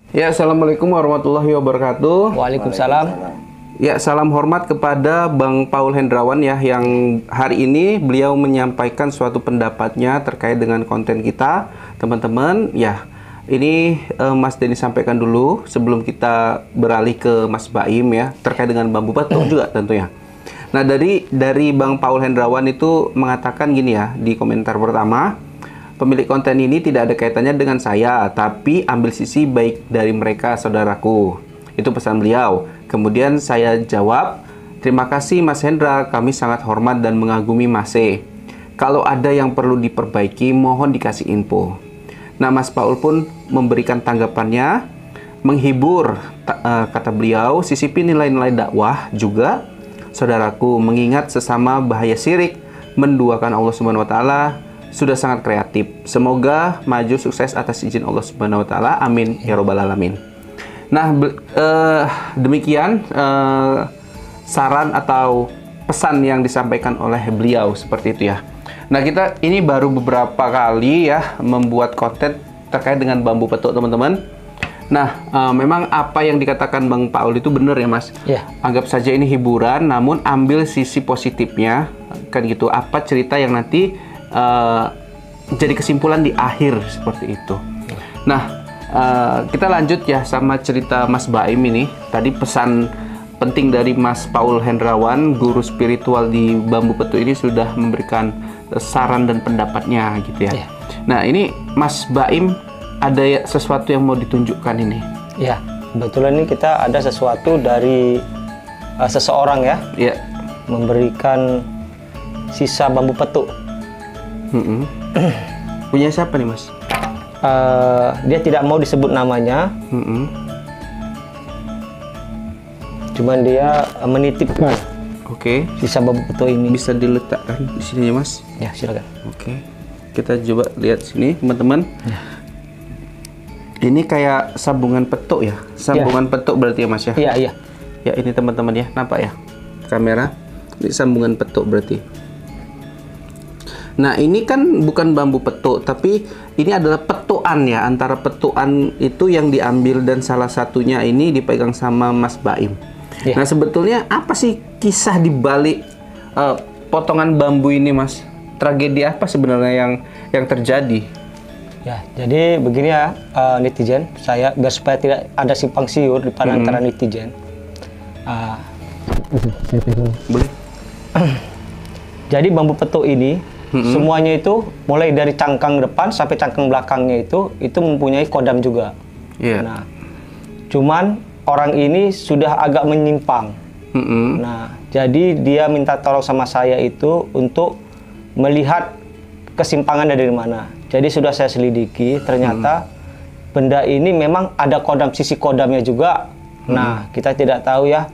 Ya, Assalamualaikum warahmatullahi wabarakatuh. Waalaikumsalam. Ya, salam hormat kepada Bang Paul Hendrawan ya, yang hari ini beliau menyampaikan suatu pendapatnya terkait dengan konten kita, teman-teman. Ya, ini Mas Denny sampaikan dulu sebelum kita beralih ke Mas Baim ya, terkait dengan bambu petuk juga tentunya. Nah, dari Bang Paul Hendrawan itu mengatakan gini ya, di komentar pertama, pemilik konten ini tidak ada kaitannya dengan saya, tapi ambil sisi baik dari mereka, saudaraku. Itu pesan beliau. Kemudian saya jawab, terima kasih Mas Hendra, kami sangat hormat dan mengagumi Mas E. Kalau ada yang perlu diperbaiki, mohon dikasih info. Nah, Mas Paul pun memberikan tanggapannya, menghibur, kata beliau, sisipi nilai-nilai dakwah juga, saudaraku, mengingat sesama bahaya syirik, menduakan Allah Subhanahu wa Ta'ala, sudah sangat kreatif. Semoga maju sukses atas izin Allah Subhanahu wa Ta'ala. Amin ya robbal alamin. Nah, demikian saran atau pesan yang disampaikan oleh beliau seperti itu ya. Nah, kita ini baru beberapa kali ya membuat konten terkait dengan bambu petuk, teman-teman. Nah, memang apa yang dikatakan Bang Paul itu benar ya, Mas. Ya. Anggap saja ini hiburan, namun ambil sisi positifnya, kan gitu. Apa cerita yang nanti jadi kesimpulan di akhir seperti itu. Nah, kita lanjut ya sama cerita Mas Baim ini. Tadi pesan penting dari Mas Paul Hendrawan, guru spiritual di bambu petuk ini sudah memberikan saran dan pendapatnya gitu ya. Nah, ini Mas Baim ada sesuatu yang mau ditunjukkan ini. Ya, kebetulan ini kita ada sesuatu dari seseorang ya. Ya. Memberikan sisa bambu petuk. Punya siapa nih, Mas? Dia tidak mau disebut namanya. Cuman dia menitipkan. Oke. Sisa bambu petuk ini. Bisa diletakkan di sini ya, Mas? Ya, silakan. Oke. Kita coba lihat sini, teman-teman. Ya. Ini kayak sambungan petuk ya? Sambungan petuk berarti ya, Mas ya? Iya, iya. Ya, ini teman-teman ya, nampak ya? Kamera. Ini sambungan petuk berarti. Nah, ini kan bukan bambu petuk, tapi ini adalah petukan ya. Antara petukan itu yang diambil dan salah satunya ini dipegang sama Mas Baim. Ya. Nah, sebetulnya apa sih kisah di balik potongan bambu ini, Mas? Tragedi apa sebenarnya yang terjadi? Ya, jadi begini ya, netizen. Saya biar supaya tidak ada simpang siur di antara netizen. Boleh. Jadi bambu petuk ini semuanya itu mulai dari cangkang depan sampai cangkang belakangnya itu mempunyai kodam juga. Yeah. Nah, cuman orang ini sudah agak menyimpang. Nah, jadi dia minta tolong sama saya itu untuk melihat kesimpangan dari mana. Jadi sudah saya selidiki, ternyata benda ini memang ada kodam, sisi kodamnya juga. Nah, kita tidak tahu ya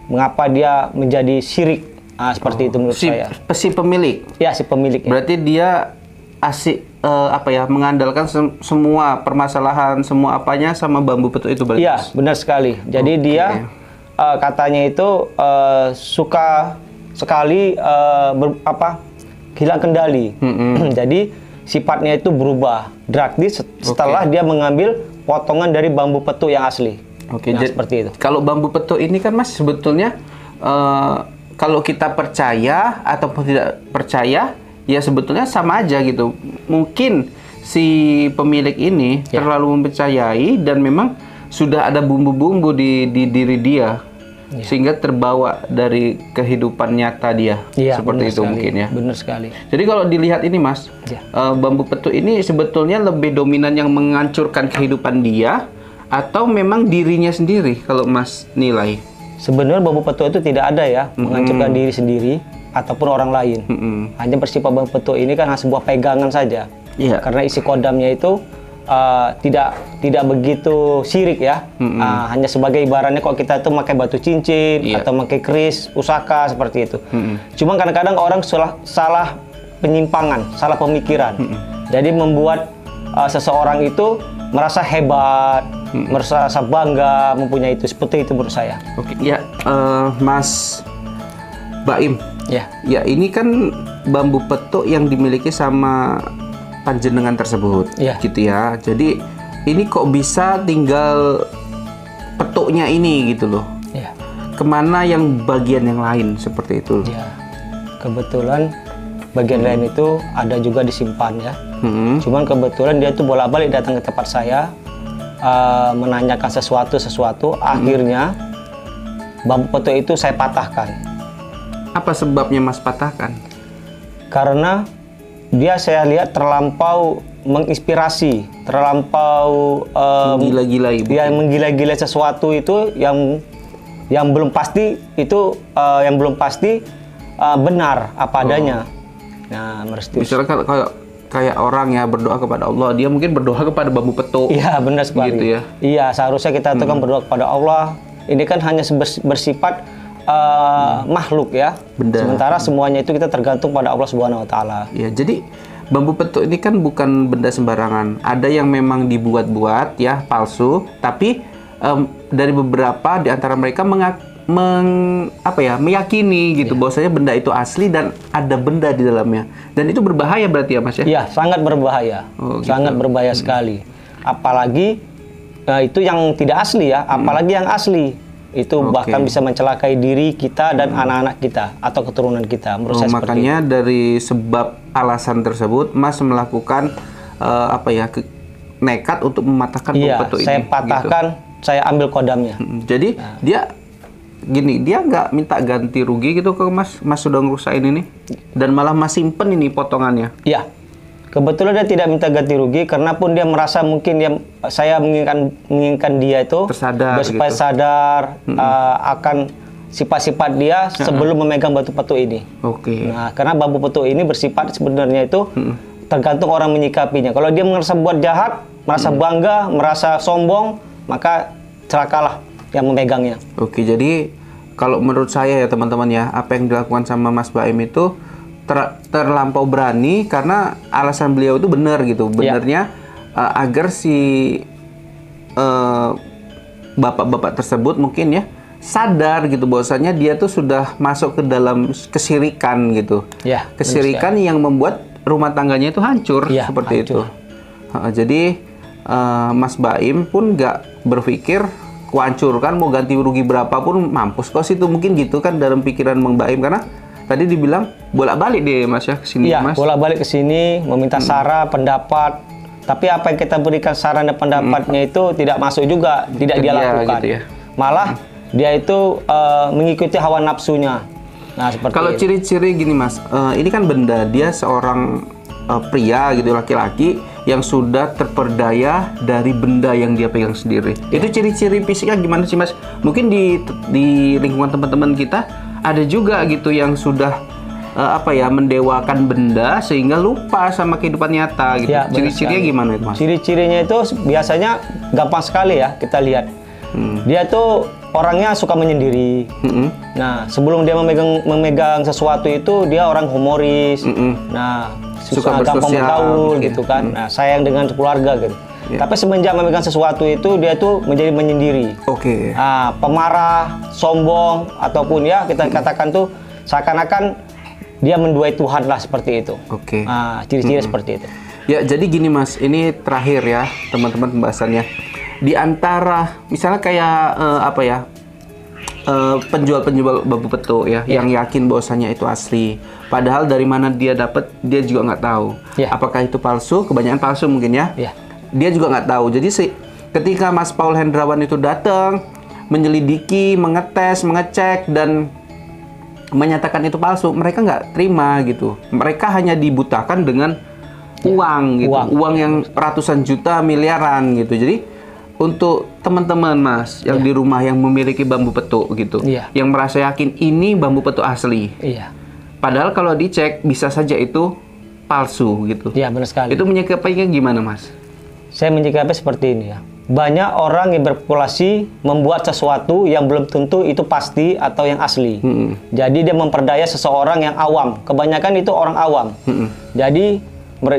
mengapa dia menjadi syirik. Nah, seperti itu menurut saya. Si pemilik? Ya, si pemilik. Berarti dia asik mengandalkan semua permasalahan, semua apanya sama bambu petuk itu berarti? Iya, benar sekali. Jadi dia katanya itu suka sekali hilang kendali. Jadi sifatnya itu berubah drastis setelah dia mengambil potongan dari bambu petuk yang asli. Oke, nah, seperti itu. Kalau bambu petuk ini kan, Mas, sebetulnya kalau kita percaya ataupun tidak percaya, ya sebetulnya sama aja gitu. Mungkin si pemilik ini terlalu mempercayai dan memang sudah ada bumbu-bumbu di diri dia, sehingga terbawa dari kehidupan nyata dia. Seperti itu sekali. Mungkin ya. Benar sekali. Jadi kalau dilihat ini, Mas, bambu petuk ini sebetulnya lebih dominan yang menghancurkan kehidupan dia atau memang dirinya sendiri kalau Mas nilai? Sebenarnya bambu petuk itu tidak ada ya menghancurkan diri sendiri ataupun orang lain. Hanya bersifat bambu petuk ini kan sebuah pegangan saja. Karena isi kodamnya itu tidak begitu syirik ya. Hanya sebagai ibaratnya kok kita itu pakai batu cincin atau pakai keris pusaka seperti itu. Cuma kadang-kadang orang salah penyimpangan, salah pemikiran. Jadi membuat seseorang itu merasa hebat, merasa bangga mempunyai itu. Seperti itu menurut saya. Oke, ya, Mas Baim. Ya, ini kan bambu petuk yang dimiliki sama panjenengan tersebut, gitu ya. Jadi ini kok bisa tinggal petuknya ini gitu loh. Ya. Kemana yang bagian yang lain seperti itu? Ya. Kebetulan bagian lain itu ada juga disimpan ya. Cuman kebetulan dia tuh bolak-balik datang ke tempat saya menanyakan sesuatu. Akhirnya bambu petuk itu saya patahkan. Apa sebabnya Mas patahkan? Karena dia saya lihat terlampau menginspirasi, terlampau gila-gila ibu. Ya, menggila-gila sesuatu itu yang belum pasti itu benar apa adanya. Nah, merestui. Misalnya kayak orang ya berdoa kepada Allah, dia mungkin berdoa kepada bambu petuk. Iya, benar sekali. Gitu ya. Iya, seharusnya kita itu kan berdoa kepada Allah. Ini kan hanya bersifat makhluk ya. Benda. Sementara semuanya itu kita tergantung pada Allah Subhanahu wa taala. Ya, jadi bambu petuk ini kan bukan benda sembarangan. Ada yang memang dibuat-buat ya, palsu, tapi dari beberapa di antara mereka meyakini gitu bahwasanya benda itu asli dan ada benda di dalamnya. Dan itu berbahaya berarti ya Mas ya? Iya, sangat berbahaya. Oh, gitu. Sangat berbahaya sekali. Apalagi itu yang tidak asli ya, apalagi yang asli. Itu bahkan bisa mencelakai diri kita dan anak-anak kita atau keturunan kita. Menurut saya makanya dari sebab alasan tersebut Mas melakukan nekat untuk mematahkan bambu petuk ini. Saya patahkan, gitu. Saya ambil kodamnya. Jadi dia nggak minta ganti rugi gitu ke Mas sudah ngerusain ini dan malah Mas simpen ini potongannya. Iya. Kebetulan dia tidak minta ganti rugi karena pun dia merasa mungkin saya menginginkan dia itu tersadar supaya gitu. Sadar akan sifat-sifat dia sebelum memegang batu petuk ini. Oke. Nah, karena bambu petuk ini bersifat sebenarnya itu tergantung orang menyikapinya. Kalau dia merasa buat jahat, merasa bangga, merasa sombong, maka celakalah yang memegangnya. Oke, jadi kalau menurut saya ya teman-teman ya, apa yang dilakukan sama Mas Baim itu terlampau berani karena alasan beliau itu benar gitu. Benarnya agar si bapak-bapak tersebut mungkin ya sadar gitu bahwasanya dia tuh sudah masuk ke dalam kesirikan gitu. Ya, kesirikan yang membuat rumah tangganya itu hancur seperti hancur. Itu. Jadi Mas Baim pun nggak berpikir kuhancurkan mau ganti rugi berapapun mampus kok situ, mungkin gitu kan dalam pikiran Mang Baim karena tadi dibilang bolak-balik deh Mas ya ke sini. Iya, Mas. bolak-balik ke sini meminta saran, pendapat. Tapi apa yang kita berikan saran dan pendapatnya itu tidak masuk juga, tidak dia lakukan. Gitu ya. Malah dia itu mengikuti hawa nafsunya. Nah, seperti kalau ciri-ciri gini Mas, ini kan benda, dia seorang pria gitu, laki-laki yang sudah terperdaya dari benda yang dia pegang sendiri. Itu ciri-ciri fisiknya gimana sih Mas? Mungkin di lingkungan teman-teman kita ada juga gitu yang sudah mendewakan benda sehingga lupa sama kehidupan nyata gitu. Ya, ciri-cirinya gimana itu Mas? Ciri-cirinya itu biasanya gampang sekali ya kita lihat. Dia tuh orangnya suka menyendiri. Nah, sebelum dia memegang sesuatu itu dia orang humoris. Nah, suka gampang bergaul gitu kan. Nah, sayang dengan keluarga gitu. Tapi semenjak memegang sesuatu itu dia tuh menjadi menyendiri. Nah, pemarah, sombong ataupun ya kita katakan tuh seakan-akan dia menduai Tuhan lah seperti itu. Nah, ciri-ciri seperti itu. Ya, jadi gini Mas, ini terakhir ya teman-teman pembahasannya. Di antara misalnya kayak penjual-penjual bambu petuk ya, yang yakin bahwasanya itu asli. Padahal dari mana dia dapat dia juga nggak tahu. Apakah itu palsu? Kebanyakan palsu mungkin ya. Dia juga nggak tahu. Jadi ketika Mas Paul Hendrawan itu datang, menyelidiki, mengetes, mengecek dan menyatakan itu palsu, mereka nggak terima gitu. Mereka hanya dibutakan dengan uang gitu, uang yang ratusan juta, miliaran gitu. Jadi untuk teman-teman Mas yang di rumah yang memiliki bambu petuk gitu, yang merasa yakin ini bambu petuk asli, padahal kalau dicek bisa saja itu palsu gitu. Iya, benar sekali. Itu menyikapinya gimana Mas? Saya menyikapi seperti ini ya. Banyak orang yang berspekulasi membuat sesuatu yang belum tentu itu pasti atau yang asli. Jadi dia memperdaya seseorang yang awam. Kebanyakan itu orang awam. Jadi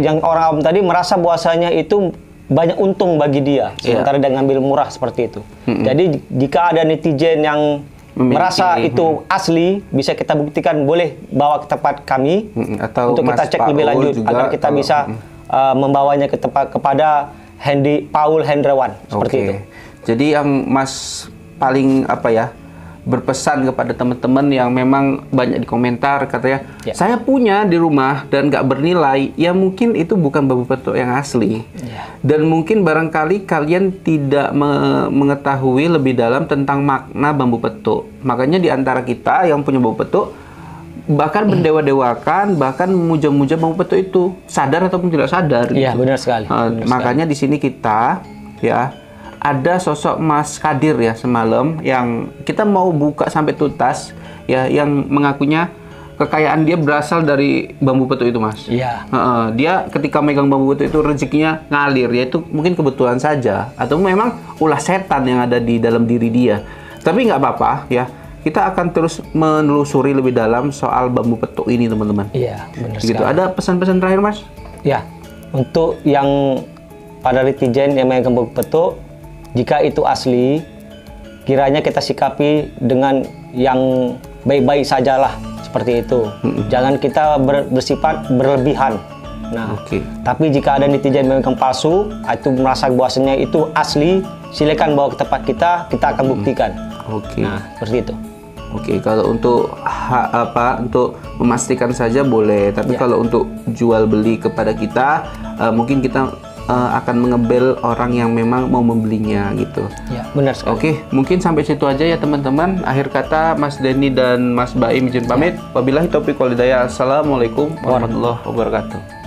yang orang awam tadi merasa bahwasanya itu banyak untung bagi dia, sementara dia ngambil murah seperti itu. Jadi jika ada netizen yang merasa itu asli, bisa kita buktikan, boleh bawa ke tempat kami atau untuk kita cek lebih lanjut agar kita bisa membawanya ke tempat kepada Paul Hendrawan, seperti itu. Jadi yang Mas paling berpesan kepada teman-teman yang memang banyak di komentar katanya, saya punya di rumah dan nggak bernilai, ya mungkin itu bukan bambu petuk yang asli. Dan mungkin barangkali kalian tidak mengetahui lebih dalam tentang makna bambu petuk. Makanya di antara kita yang punya bambu petuk bahkan mendewa-dewakan, bahkan memuja-muja bambu petuk itu, sadar ataupun tidak sadar. Iya, benar sekali. Makanya di sini kita ada sosok Mas Kadir ya semalam yang kita mau buka sampai tuntas ya, yang mengakunya kekayaan dia berasal dari bambu petuk itu, Mas. Iya. Dia ketika megang bambu petuk itu rezekinya ngalir, yaitu mungkin kebetulan saja atau memang ulah setan yang ada di dalam diri dia. Tapi nggak apa-apa ya. Kita akan terus menelusuri lebih dalam soal bambu petuk ini, teman-teman. Iya, benar gitu. sekali. Ada pesan-pesan terakhir, Mas? Ya, untuk yang pada netizen yang megang bambu petuk, jika itu asli, kiranya kita sikapi dengan yang baik-baik sajalah, seperti itu. Jangan kita bersifat berlebihan. Nah, tapi jika ada netizen memegang palsu, itu merasa bahwasanya itu asli, silakan bawa ke tempat kita akan buktikan. Nah, seperti itu. Kalau untuk untuk memastikan saja boleh, tapi kalau untuk jual beli kepada kita, mungkin kita akan mengebel orang yang memang mau membelinya gitu. Ya, benar sekali. Mungkin sampai situ aja ya teman-teman. Akhir kata Mas Denny dan Mas Baim izin pamit. Wabillahi taufiq wal hidayah. Assalamualaikum warahmatullahi wabarakatuh.